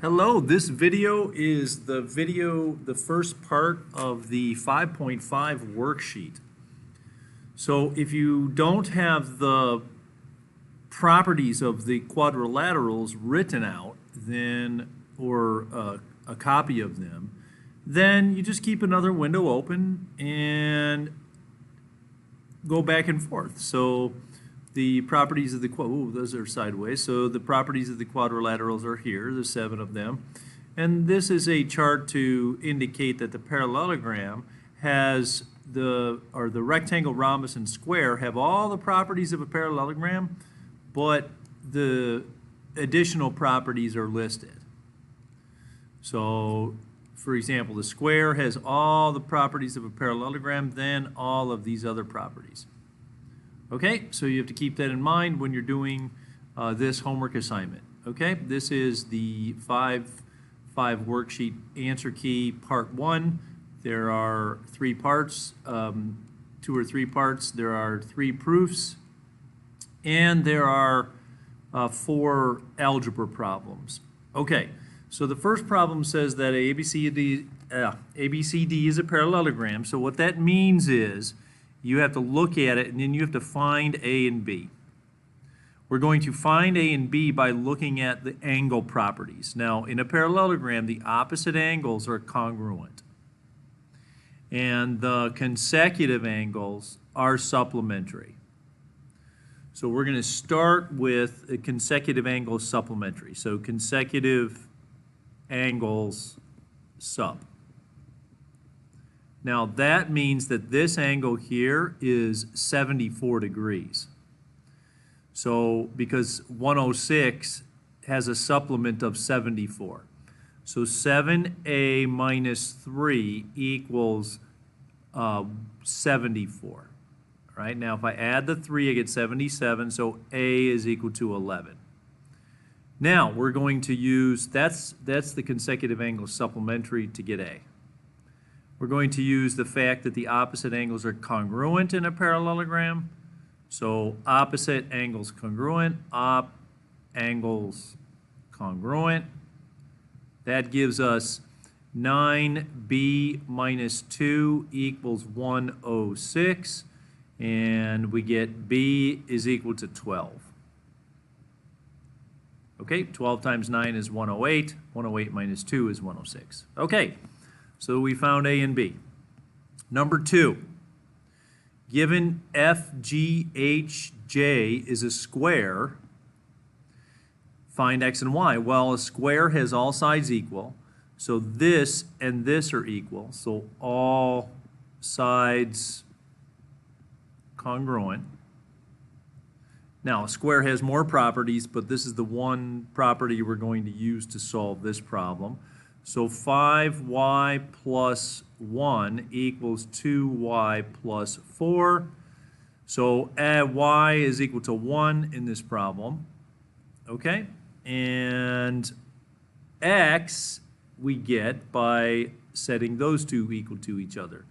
Hello, this video is the first part of the 5.5 worksheet. So if you don't have the properties of the quadrilaterals written out, then, or a copy of them, then you just keep another window open and go back and forth. So the properties of the those are sideways. So the properties of the quadrilaterals are here. There's 7 of them. And this is a chart to indicate that the parallelogram has the rectangle, rhombus, and square have all the properties of a parallelogram, but the additional properties are listed. So, for example, the square has all the properties of a parallelogram, then all of these other properties. Okay, so you have to keep that in mind when you're doing this homework assignment. Okay, this is the 5.5 worksheet answer key part 1. There are 3 parts, 2 or 3 parts. There are 3 proofs, and there are 4 algebra problems. Okay, so the first problem says that ABCD is a parallelogram. So what that means is you have to look at it and then you have to find A and B. We're going to find A and B by looking at the angle properties. Now, in a parallelogram, the opposite angles are congruent, and the consecutive angles are supplementary. So we're going to start with a consecutive angle supplementary. So consecutive angles sub. Now that means that this angle here is 74 degrees. So because 106 has a supplement of 74. So 7a minus 3 equals 74. All right, now if I add the 3, I get 77, so a is equal to 11. Now we're going to use, that's the consecutive angle supplementary to get a. We're going to use the fact that the opposite angles are congruent in a parallelogram. So opposite angles congruent, angles congruent. That gives us 9b minus 2 equals 106. And we get b is equal to 12. Okay, 12 times 9 is 108. 108 minus 2 is 106. Okay. So we found A and B. Number 2, given FGHJ is a square, find x and y. Well, a square has all sides equal, so this and this are equal, so all sides congruent. Now, a square has more properties, but this is the one property we're going to use to solve this problem. So 5y plus 1 equals 2y plus 4. So y is equal to 1 in this problem. Okay? And x we get by setting those two equal to each other.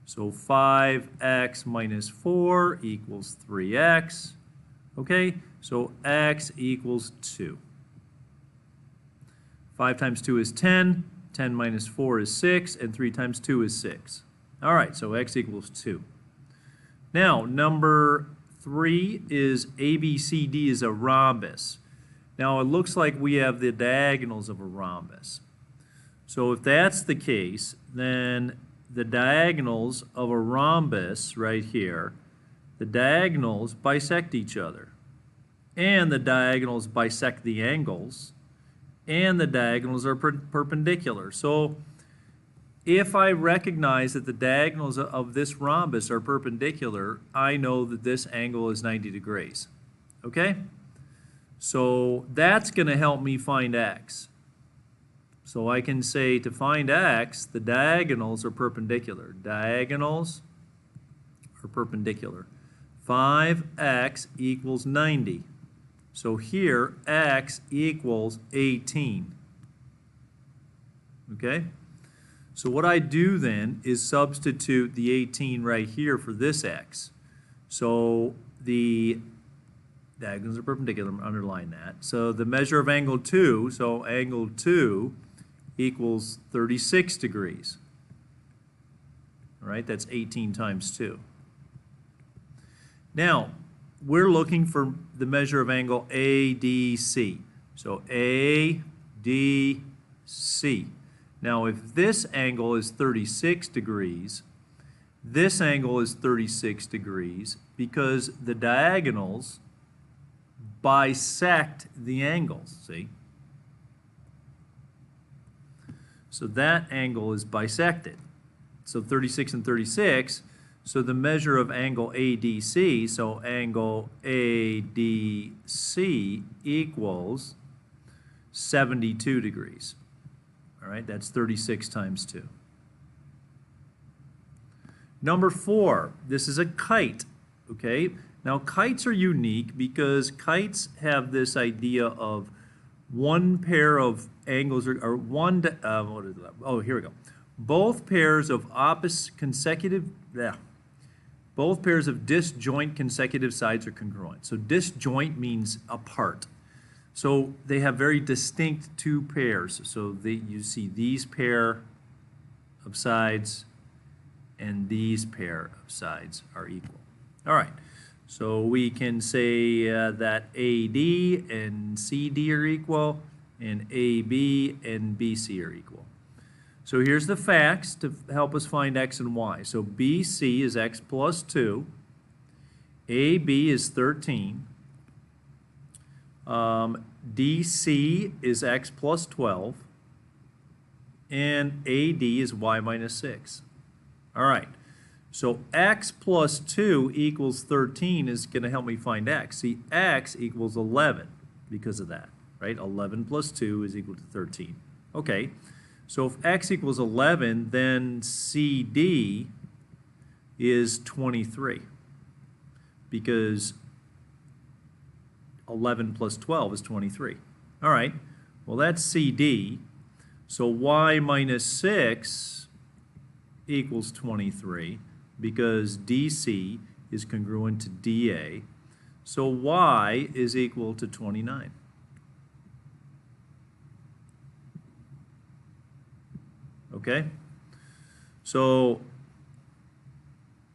So 5x minus 4 equals 3x. Okay? So x equals 2. 5 times 2 is 10, 10 minus 4 is 6, and 3 times 2 is 6. All right, so x equals 2. Now, number 3 is ABCD is a rhombus. Now, it looks like we have the diagonals of a rhombus. So if that's the case, then the diagonals of a rhombus right here, the diagonals bisect each other. And the diagonals bisect the angles. And the diagonals are perpendicular. So if I recognize that the diagonals of this rhombus are perpendicular, I know that this angle is 90 degrees. Okay? So that's going to help me find x. So I can say to find x, the diagonals are perpendicular. Diagonals are perpendicular. 5x equals 90. So here, x equals 18. Okay? So what I do then is substitute the 18 right here for this x. So the diagonals are perpendicular, underline that. So the measure of angle 2, so angle 2 equals 36 degrees. All right, that's 18 times 2. Now, we're looking for the measure of angle ADC. So ADC. Now, if this angle is 36 degrees, this angle is 36 degrees because the diagonals bisect the angles, see? So that angle is bisected. So 36 and 36, so the measure of angle ADC, so angle ADC equals 72 degrees. All right, that's 36 times 2. Number 4, this is a kite, okay? Now, kites are unique because kites have this idea of one pair of angles, or one, what is that? Oh, here we go. Both pairs of both pairs of disjoint consecutive sides are congruent. So disjoint means apart. So they have very distinct two pairs. So you see these pair of sides and these pair of sides are equal. All right, so we can say that AD and CD are equal and AB and BC are equal. So here's the facts to help us find x and y. So BC is x plus 2, AB is 13, DC is x plus 12, and AD is y minus 6. All right, so x plus 2 equals 13 is going to help me find x. See, x equals 11 because of that, right? 11 plus 2 is equal to 13. Okay, so if x equals 11, then CD is 23 because 11 plus 12 is 23. All right, well, that's CD. So y minus 6 equals 23 because DC is congruent to DA. So y is equal to 29. Okay? So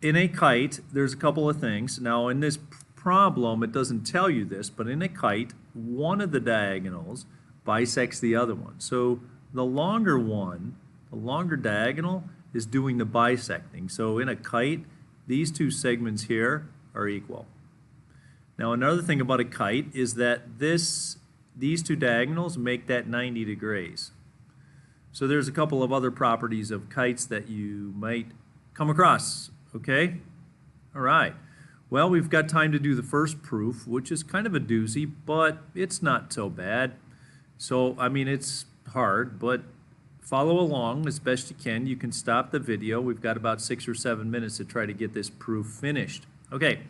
in a kite, there's a couple of things. Now, in this problem, it doesn't tell you this, but in a kite, one of the diagonals bisects the other one. So the longer one, the longer diagonal, is doing the bisecting. So in a kite, these two segments here are equal. Now, another thing about a kite is that these two diagonals make that 90 degrees. So there's a couple of other properties of kites that you might come across, okay? All right. Well, we've got time to do the first proof, which is kind of a doozy, but it's not so bad. So, I mean, it's hard, but follow along as best you can. You can stop the video. We've got about 6 or 7 minutes to try to get this proof finished. Okay,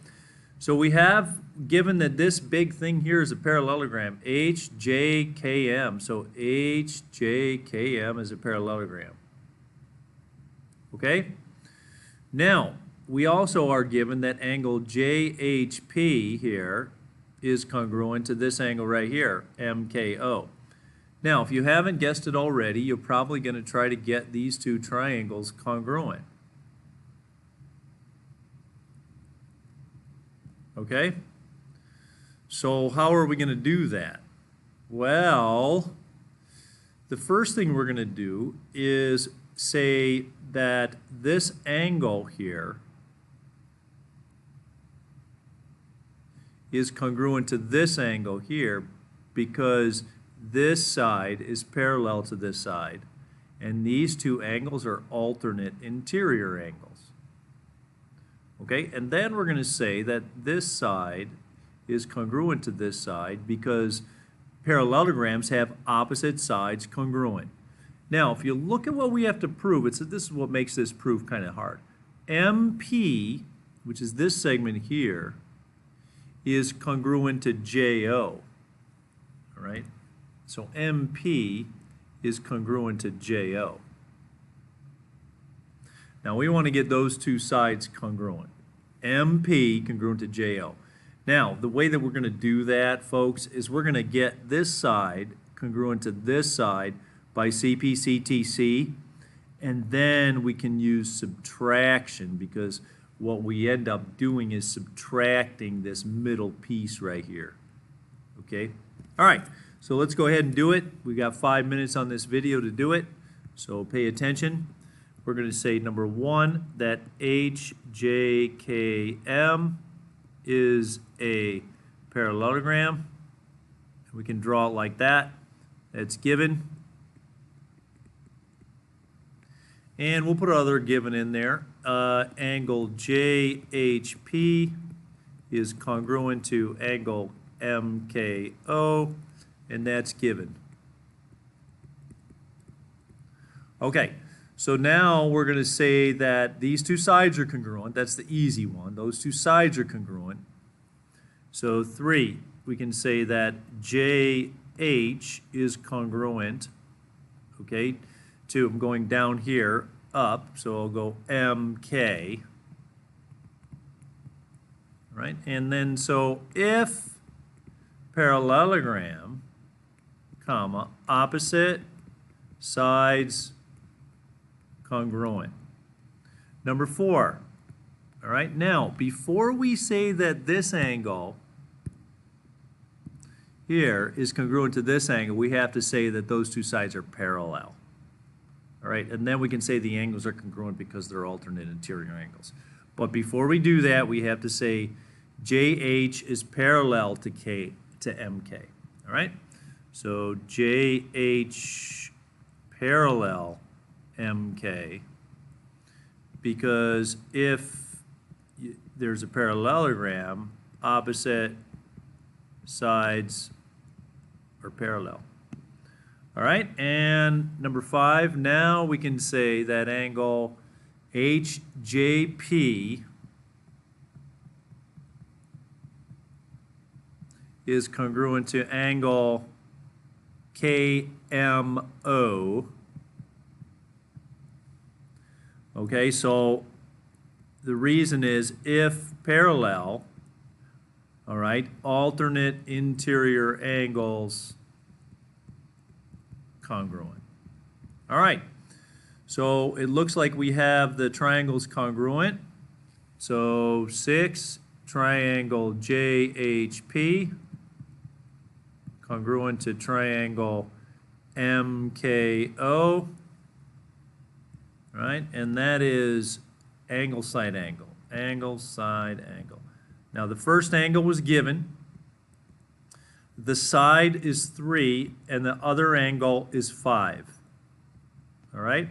so we have, given that this big thing here is a parallelogram, HJKM. So HJKM is a parallelogram. Okay? Now, we also are given that angle JHP here is congruent to this angle right here, MKO. Now, if you haven't guessed it already, you're probably going to try to get these two triangles congruent. Okay? So how are we going to do that? Well, the first thing we're going to do is say that this angle here is congruent to this angle here because this side is parallel to this side, and these two angles are alternate interior angles. Okay, and then we're going to say that this side is congruent to this side because parallelograms have opposite sides congruent. Now, if you look at what we have to prove, this is what makes this proof kind of hard. MP, which is this segment here, is congruent to JO. All right? So MP is congruent to JO. Now we want to get those two sides congruent. MP congruent to JO. Now, the way that we're going to do that, folks, is we're going to get this side congruent to this side by CP/CTC, and then we can use subtraction, because what we end up doing is subtracting this middle piece right here. Okay? All right, so let's go ahead and do it. We got 5 minutes on this video to do it, so pay attention. We're going to say, number one, that HJKM is a parallelogram. We can draw it like that. That's given. And we'll put other given in there. Angle JHP is congruent to angle MKO, and that's given. Okay. So now we're going to say that these two sides are congruent. That's the easy one. Those two sides are congruent. So 3, we can say that JH is congruent, okay, to, I'm going down here, up, so I'll go MK, right? And then, so if parallelogram, comma, opposite sides congruent. Number 4, all right, now, before we say that this angle here is congruent to this angle, we have to say that those two sides are parallel. All right, and then we can say the angles are congruent because they're alternate interior angles. But before we do that, we have to say JH is parallel to MK. All right, so JH parallel MK, because if there's a parallelogram, opposite sides are parallel. All right, and number 5, now we can say that angle HJP is congruent to angle KMO. Okay, so the reason is if parallel, all right, alternate interior angles congruent. All right, so it looks like we have the triangles congruent. So 6, triangle JHP, congruent to triangle MKO. Right, and that is angle, side angle, angle, side angle. Now the first angle was given. The side is 3, and the other angle is 5. All right,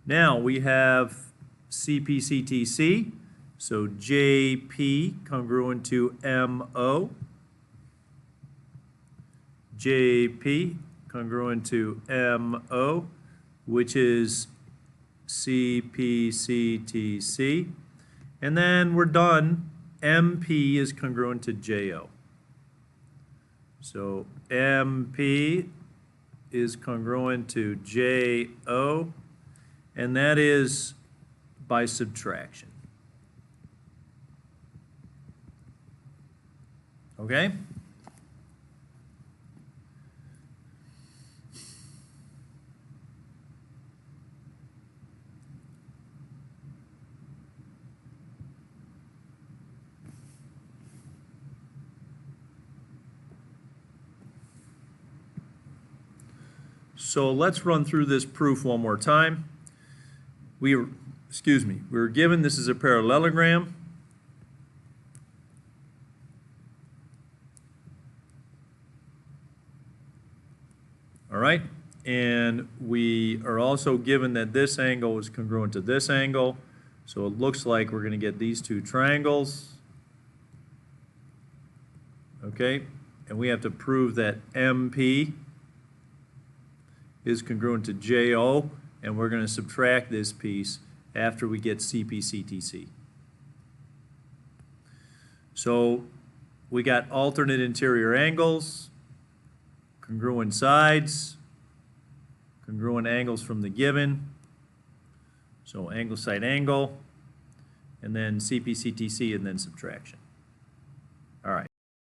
now we have CP/CTC, so JP congruent to MO, JP congruent to MO, which is CP/CTC, and then we're done. MP is congruent to JO. So MP is congruent to JO, and that is by subtraction. Okay? So let's run through this proof one more time. We were given this is a parallelogram. All right, and we are also given that this angle is congruent to this angle. So it looks like we're going to get these two triangles. Okay, and we have to prove that MP is congruent to JO, and we're going to subtract this piece after we get CP/CTC. So we got alternate interior angles, congruent sides, congruent angles from the given, so angle, side angle, and then CP/CTC, and then subtraction.